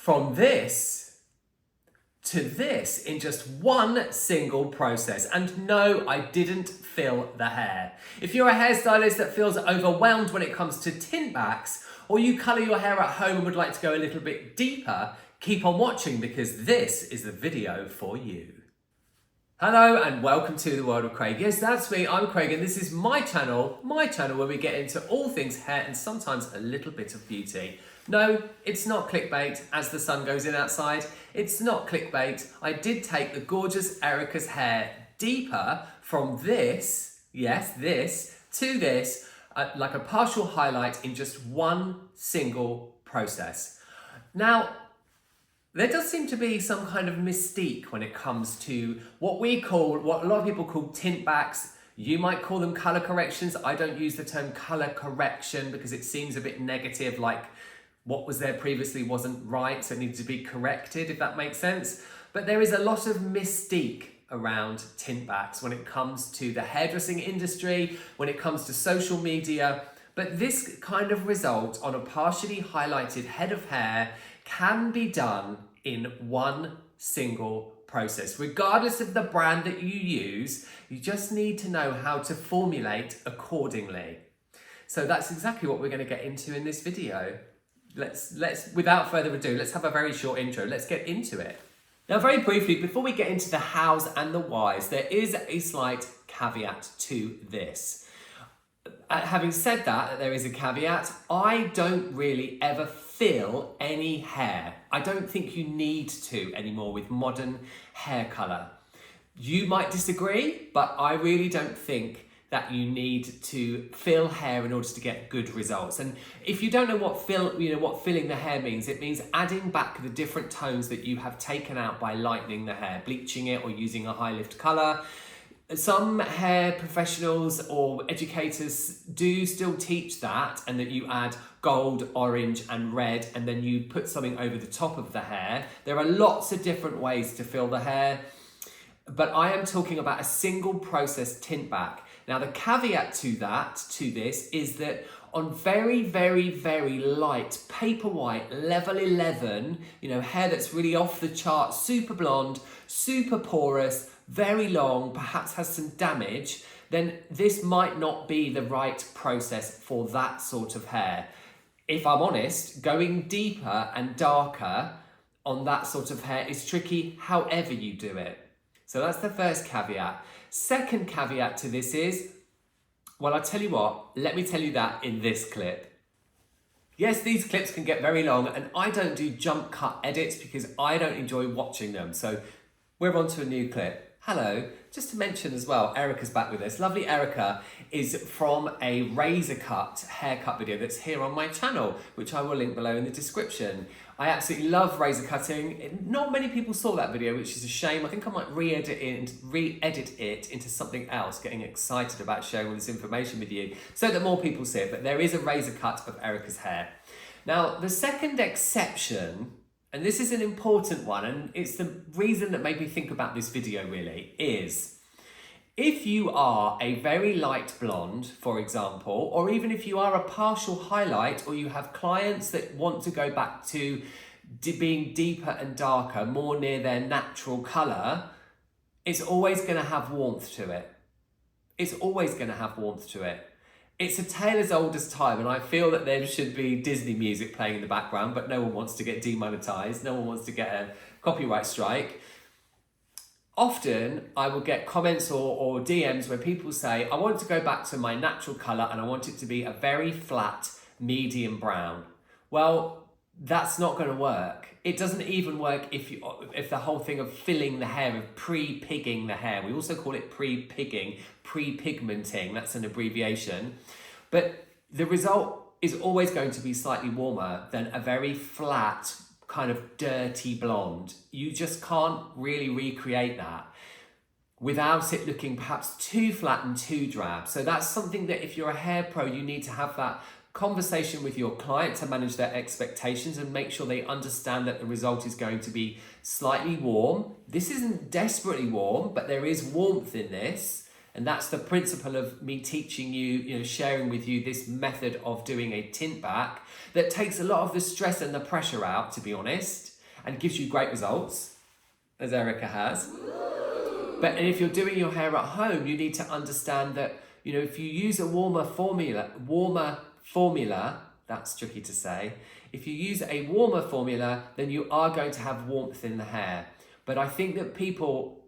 from this to this in just one single process. And no, I didn't fill the hair. If you're a hairstylist that feels overwhelmed when it comes to tint backs, or you colour your hair at home and would like to go a little bit deeper, keep on watching because this is the video for you. Hello and welcome to the world of Craig. Yes, that's me, I'm Craig, and this is my channel where we get into all things hair and sometimes a little bit of beauty. No, it's not clickbait as the sun goes in outside. It's not clickbait. I did take the gorgeous Erica's hair deeper from this, yes, this, to this, like a partial highlight in just one single process. Now, there does seem to be some kind of mystique when it comes to what a lot of people call tint backs. You might call them colour corrections. I don't use the term colour correction because it seems a bit negative, like what was there previously wasn't right, so it needs to be corrected, if that makes sense. But there is a lot of mystique around tint backs when it comes to the hairdressing industry, when it comes to social media. But this kind of result on a partially highlighted head of hair can be done in one single process. Regardless of the brand that you use, you just need to know how to formulate accordingly. So that's exactly what we're going to get into in this video. Let's without further ado, let's have a very short intro. Let's get into it. Now, very briefly, before we get into the hows and the whys, there is a slight caveat to this. Having said that, there is a caveat. I don't really ever fill any hair. I don't think you need to anymore with modern hair colour. You might disagree, but I really don't think that you need to fill hair in order to get good results. And if you don't know what filling the hair means, it means adding back the different tones that you have taken out by lightening the hair, bleaching it or using a high lift colour. Some hair professionals or educators do still teach that, and that you add gold, orange and red, and then you put something over the top of the hair. There are lots of different ways to fill the hair, but I am talking about a single process tint back. Now, the caveat to this is that on very, very, very light paper white, level 11, hair that's really off the chart, super blonde, super porous, very long, perhaps has some damage, then this might not be the right process for that sort of hair. If I'm honest, going deeper and darker on that sort of hair is tricky however you do it. So that's the first caveat. Second caveat to this is, well, I'll tell you what, let me tell you that in this clip. Yes, these clips can get very long, and I don't do jump cut edits because I don't enjoy watching them. So we're on to a new clip. Hello, just to mention as well, Erica's back with us. Lovely Erica is from a razor cut haircut video that's here on my channel, which I will link below in the description. I absolutely love razor cutting. Not many people saw that video, which is a shame. I think I might re-edit it into something else, getting excited about sharing all this information with you so that more people see it. But there is a razor cut of Erica's hair. Now, the second exception, and this is an important one, and it's the reason that made me think about this video really, is if you are a very light blonde, for example, or even if you are a partial highlight, or you have clients that want to go back to being deeper and darker, more near their natural colour, it's always going to have warmth to it. It's always going to have warmth to it. It's a tale as old as time, and I feel that there should be Disney music playing in the background, but no one wants to get demonetized. No one wants to get a copyright strike. Often I will get comments or DMs where people say, I want to go back to my natural colour and I want it to be a very flat, medium brown. Well, that's not going to work. It doesn't even work if the whole thing of filling the hair, of pre-pigging the hair. We also call it pre-pigging, pre-pigmenting. That's an abbreviation. But the result is always going to be slightly warmer than a very flat, kind of dirty blonde. You just can't really recreate that without it looking perhaps too flat and too drab. So that's something that if you're a hair pro, you need to have that conversation with your client to manage their expectations and make sure they understand that the result is going to be slightly warm. This isn't desperately warm, but there is warmth in this. And that's the principle of me teaching you, sharing with you this method of doing a tint back that takes a lot of the stress and the pressure out, to be honest. and gives you great results, as Erica has. But if you're doing your hair at home, you need to understand that, you know, if you use a warmer formula, that's tricky to say. If you use a warmer formula, then you are going to have warmth in the hair. But I think that people,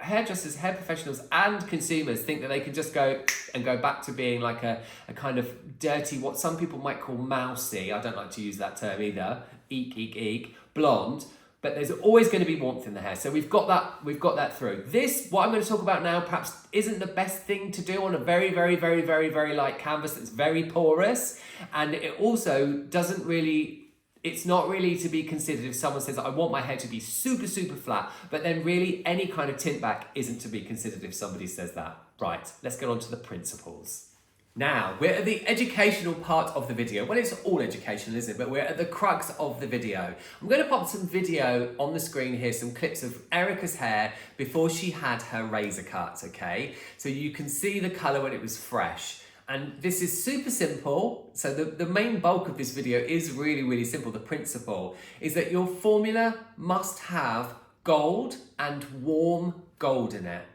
hairdressers, hair professionals and consumers think that they can just go back to being like a kind of dirty, what some people might call mousy, I don't like to use that term either, eek, blonde. But there's always going to be warmth in the hair. So we've got that through. This, what I'm going to talk about now, perhaps isn't the best thing to do on a very light canvas that's very porous. And it also doesn't really, it's not really to be considered if someone says, I want my hair to be super flat, but then really any kind of tint back isn't to be considered if somebody says that. Right, let's get on to the principles. Now, we're at the educational part of the video. Well, it's all educational, isn't it? But we're at the crux of the video. I'm going to pop some video on the screen here, some clips of Erica's hair before she had her razor cut, okay? So you can see the colour when it was fresh. And this is super simple. So the main bulk of this video is really simple. The principle is that your formula must have gold and warm gold in it.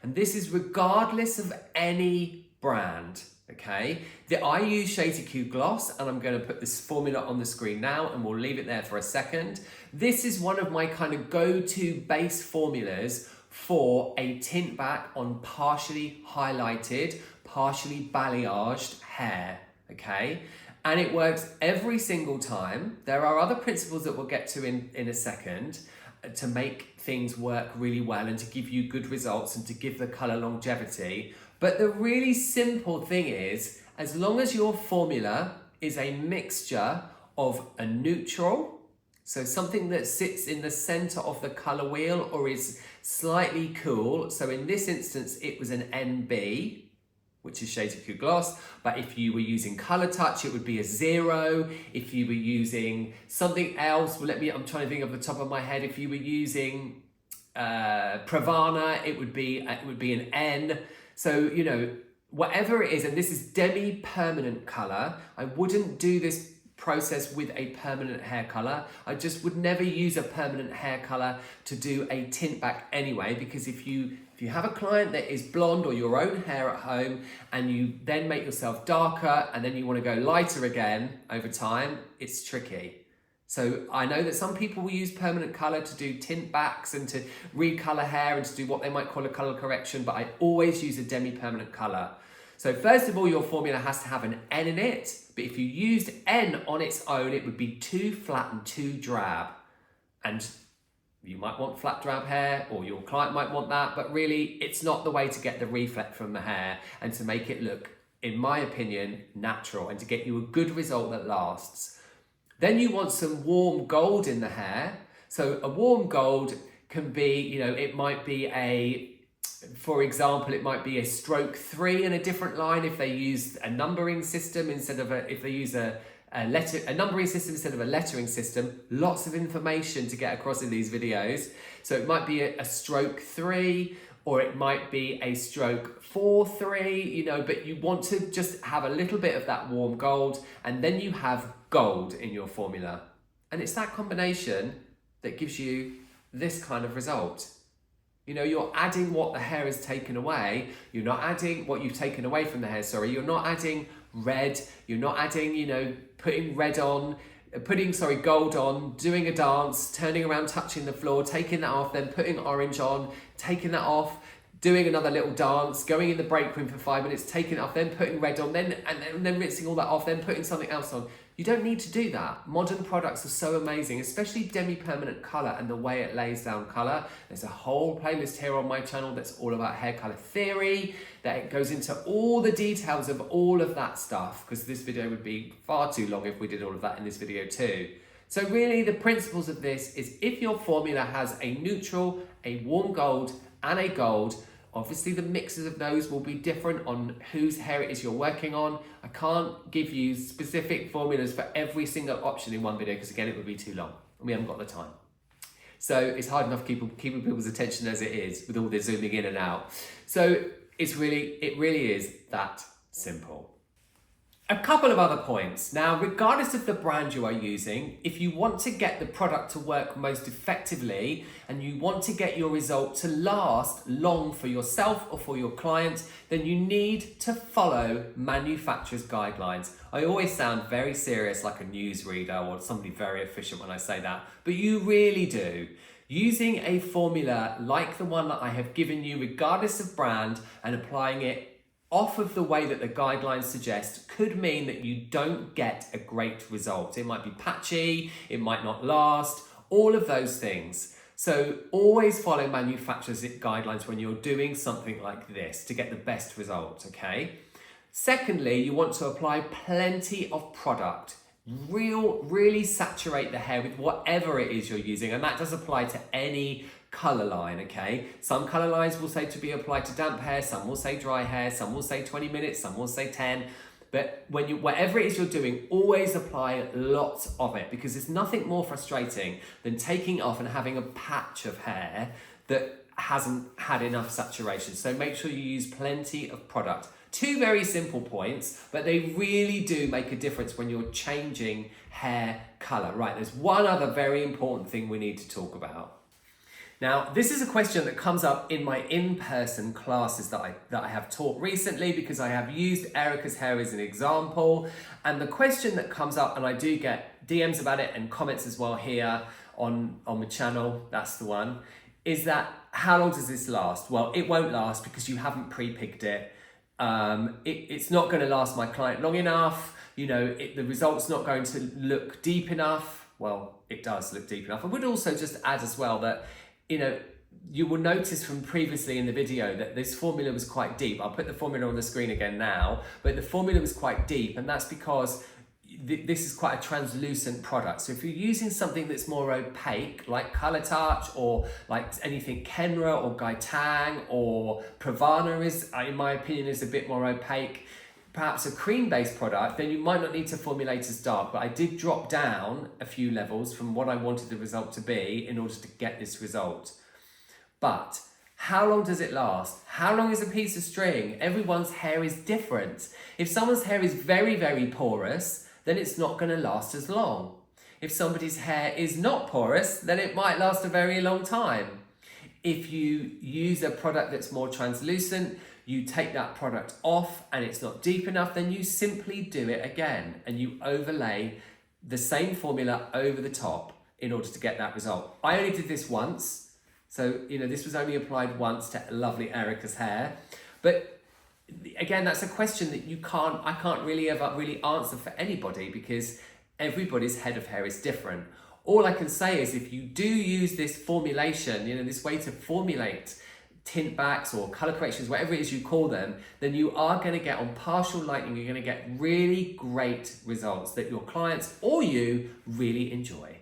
And this is regardless of any brand. Okay, I use Shady Q Gloss, and I'm going to put this formula on the screen now, and we'll leave it there for a second. This is one of my kind of go-to base formulas for a tint back on partially highlighted, partially balayaged hair, okay? And it works every single time. There are other principles that we'll get to in a second to make things work really well and to give you good results and to give the colour longevity. But the really simple thing is, as long as your formula is a mixture of a neutral, so something that sits in the center of the color wheel or is slightly cool. So in this instance, it was an NB, which is Shady Q Gloss. But if you were using Color Touch, it would be a 0. If you were using something else, well, I'm trying to think off the top of my head. If you were using Pravana, it would be an N. So, you know, whatever it is, and this is demi-permanent color, I wouldn't do this process with a permanent hair color. I just would never use a permanent hair color to do a tint back anyway, because if you have a client that is blonde or your own hair at home and you then make yourself darker and then you want to go lighter again over time, it's tricky. So I know that some people will use permanent colour to do tint backs and to recolour hair and to do what they might call a colour correction, but I always use a demi-permanent colour. So first of all, your formula has to have an N in it, but if you used N on its own, it would be too flat and too drab. And you might want flat drab hair, or your client might want that, but really it's not the way to get the reflect from the hair and to make it look, in my opinion, natural and to get you a good result that lasts. Then you want some warm gold in the hair. So a warm gold can be, you know, it might be for example, it might be a stroke 3 in a different line if they use a numbering system instead of if they use a numbering system instead of a lettering system. Lots of information to get across in these videos. So it might be a stroke 3, or it might be a stroke 4-3, you know, but you want to just have a little bit of that warm gold, and then you have gold in your formula. And it's that combination that gives you this kind of result. You know, you're adding what the hair has taken away. You're not adding what you've taken away from the hair, sorry. You're not adding red. You're not adding, you know, putting gold on, doing a dance, turning around, touching the floor, taking that off, then putting orange on, taking that off, doing another little dance, going in the break room for 5 minutes, taking it off, then putting red on, then rinsing all that off, then putting something else on. You don't need to do that. Modern products are so amazing, especially demi-permanent colour and the way it lays down colour. There's a whole playlist here on my channel that's all about hair colour theory, that it goes into all the details of all of that stuff, because this video would be far too long if we did all of that in this video too. So really the principles of this is if your formula has a neutral, a warm gold and a gold, obviously the mixes of those will be different on whose hair it is you're working on. I can't give you specific formulas for every single option in one video because again it would be too long and we haven't got the time. So it's hard enough keeping people's attention as it is with all the zooming in and out. So it really is that simple. A couple of other points. Now, regardless of the brand you are using, if you want to get the product to work most effectively and you want to get your result to last long for yourself or for your client, then you need to follow manufacturer's guidelines. I always sound very serious, like a newsreader or somebody very efficient when I say that, but you really do. Using a formula like the one that I have given you, regardless of brand, and applying it off of the way that the guidelines suggest could mean that you don't get a great result. It might be patchy, it might not last, all of those things. So always follow manufacturer's guidelines when you're doing something like this to get the best result, okay? Secondly, you want to apply plenty of product. Really saturate the hair with whatever it is you're using, and that does apply to any color line, okay? Some color lines will say to be applied to damp hair, some will say dry hair, some will say 20 minutes, some will say 10. But whatever it is you're doing, always apply lots of it, because there's nothing more frustrating than taking off and having a patch of hair that hasn't had enough saturation. So make sure you use plenty of product. Two very simple points, but they really do make a difference when you're changing hair color. Right, there's one other very important thing we need to talk about. Now, this is a question that comes up in my in-person classes that I have taught recently, because I have used Erica's hair as an example. And the question that comes up, and I do get DMs about it and comments as well here on the channel, that's the one, is that how long does this last? Well, it won't last because you haven't pre-picked it. It's not going to last my client long enough. You know, the result's not going to look deep enough. Well, it does look deep enough. I would also just add as well that, you know, you will notice from previously in the video that this formula was quite deep. I'll put the formula on the screen again now, but the formula was quite deep, and that's because this is quite a translucent product. So if you're using something that's more opaque, like Color Touch, or like anything Kenra or Gaitang or Pravana is, in my opinion, is a bit more opaque, perhaps a cream-based product, then you might not need to formulate as dark. But I did drop down a few levels from what I wanted the result to be in order to get this result. But how long does it last? How long is a piece of string? Everyone's hair is different. If someone's hair is very, very porous, then it's not going to last as long. If somebody's hair is not porous, then it might last a very long time. If you use a product that's more translucent, you take that product off and it's not deep enough, then you simply do it again and you overlay the same formula over the top in order to get that result. I only did this once, so you know this was only applied once to lovely Erica's hair, but again, that's a question that I can't really ever really answer for anybody, because everybody's head of hair is different. All I can say is if you do use this formulation, you know, this way to formulate tint backs or color corrections, whatever it is you call them, then you are going to get, on partial lightening, you're going to get really great results that your clients or you really enjoy.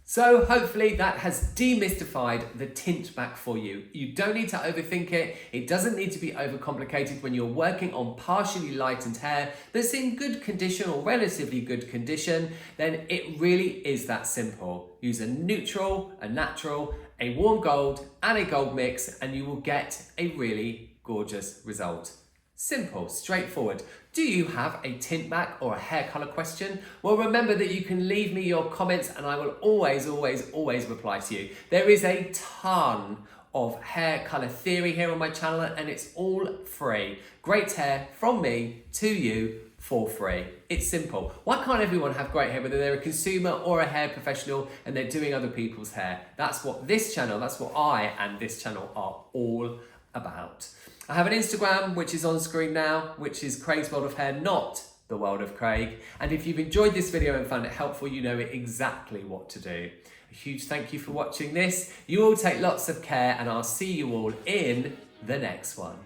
So hopefully that has demystified the tint back for you. You don't need to overthink it. It doesn't need to be overcomplicated when you're working on partially lightened hair that's in good condition or relatively good condition. Then it really is that simple. Use a neutral, a natural, a warm gold and a gold mix, and you will get a really gorgeous result. Simple, straightforward. Do you have a tint back or a hair color question? Well, remember that you can leave me your comments and I will always reply to you. There is a ton of hair color theory here on my channel and it's all free. Great hair from me to you for free. It's simple. Why can't everyone have great hair, whether they're a consumer or a hair professional and they're doing other people's hair? That's what this channel, that's what I and this channel are all about. I have an Instagram, which is on screen now, which is Craig's World of Hair, not the World of Craig. And if you've enjoyed this video and found it helpful, you know exactly what to do. A huge thank you for watching this. You all take lots of care and I'll see you all in the next one.